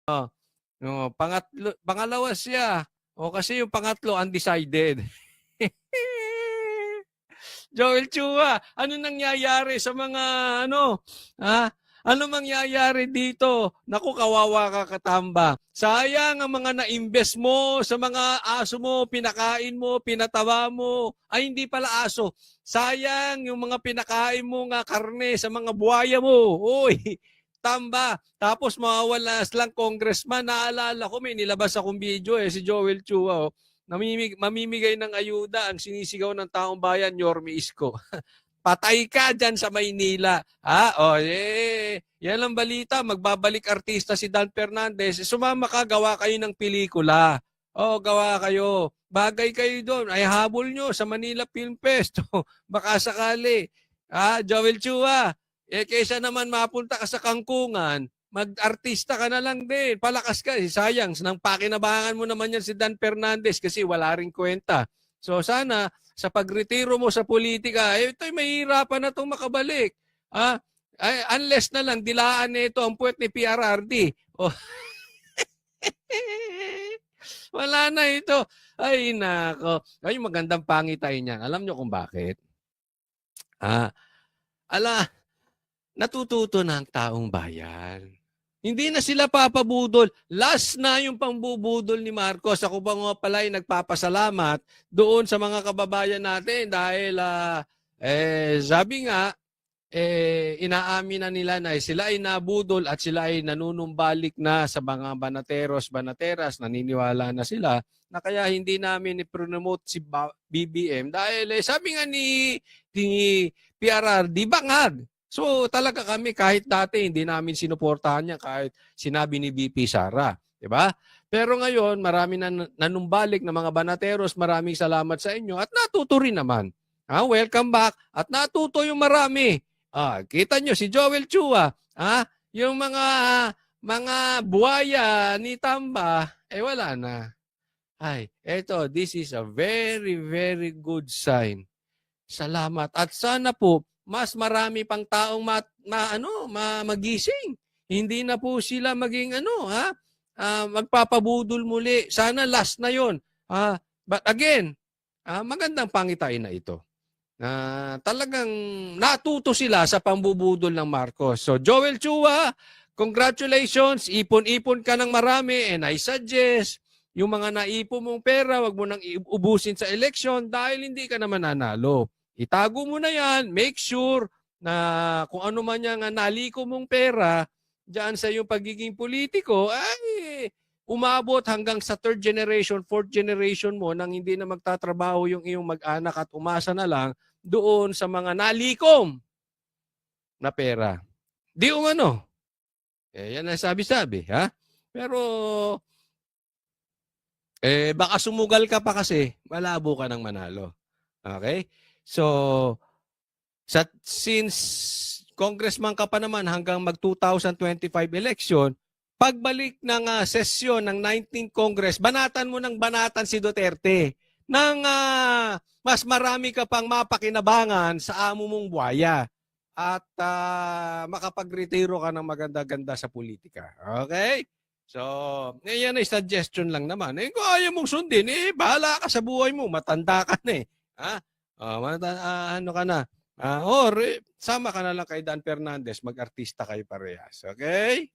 Oh, oh, pangalawa siya. O kasi yung pangatlo undecided. Joel Chua, ano nangyayari sa mga ano? Ha? Ano mangyayari dito? Naku, kawawa ka, Katamba. Sayang ang mga na-invest mo sa mga aso mo, pinakain mo, pinatawa mo. Ay, hindi pala aso. Sayang yung mga pinakain mo nga karne sa mga buhaya mo. Uy, Tamba. Tapos mawawala lang congressman. Naalala ko, may nilabas akong video si Joel Chua. Mamimigay ng ayuda ang sinisigaw ng taong bayan, Yorme Isko. Patay ka dyan sa Maynila. Yan ang balita. Magbabalik artista si Dan Fernandez. Sumama ka, gawa kayo ng pelikula. Gawa kayo. Bagay kayo doon. Ay habol nyo sa Manila Film Fest. Baka sakali. Joel Chua, kaysa naman mapunta ka sa kangkungan, mag-artista ka na lang din. Palakas ka. Sayang, nang pakinabangan mo naman yan si Dan Fernandez kasi wala ring kwenta. So sana, sa pagretiro mo sa politika, ito'y mahihirapan na itong makabalik. Unless na lang, dilaan nito ang puwet ni PRRD. Wala na ito. Ay, nako. Ay, magandang pangitain niyan. Alam nyo kung bakit? Natututo na ang taong bayan. Hindi na sila papabudol. Last na yung pangbubudol ni Marcos. Ako ba nga pala ay nagpapasalamat doon sa mga kababayan natin dahil sabi nga, inaamin na nila na sila ay nabudol at sila ay nanunumbalik na sa mga banateros, banateras. Naniniwala na sila na kaya hindi namin i-promote si BBM dahil sabi nga ni PRRD, bangag. So talaga kami kahit dati hindi namin sinuportahan niya kahit sinabi ni VP Sara, 'di ba? Pero ngayon marami na nanumbalik na mga banateros, maraming salamat sa inyo at natuto rin naman. Welcome back at natuto yung marami. Kita nyo si Joel Chua, yung mga buhaya ni Tamba, wala na. Ay, this is a very, very good sign. Salamat. At sana po, mas marami pang taong magising. Hindi na po sila maging magpapabudol muli. Sana last na yon. But again, magandang pangitain na ito. Talagang natuto sila sa pambubudol ng Marcos. So Joel Chua, congratulations. Ipon-ipon ka ng marami and I suggest yung mga naipon mong pera, wag mo nang ubusin sa election dahil hindi ka naman nanalo. Itago mo na yan. Make sure na kung ano man yung naliko mong pera dyan sa iyong pagiging politiko, ay umabot hanggang sa third generation, fourth generation mo nang hindi na magtatrabaho yung iyong mag-anak at umasa na lang doon sa mga nalikom na pera. Di umano. Yan ang sabi-sabi, ha? Pero, baka sumugal ka pa kasi, malabo ka ng manalo. Okay? So, since congressman ka pa naman hanggang mag-2025 election, pagbalik ng sesyon ng 19th Congress, banatan mo ng banatan si Duterte nang mas marami ka pang mapakinabangan sa amo mong buhaya at makapag-retiro ka ng maganda-ganda sa politika. Okay? So, yan ay suggestion lang naman. Kung ayaw mong sundin, bahala ka sa buhay mo. Matanda ka na eh. Ano ka na? Sama ka na lang kay Dan Fernandez, mag-artista kayo parehas. Okay?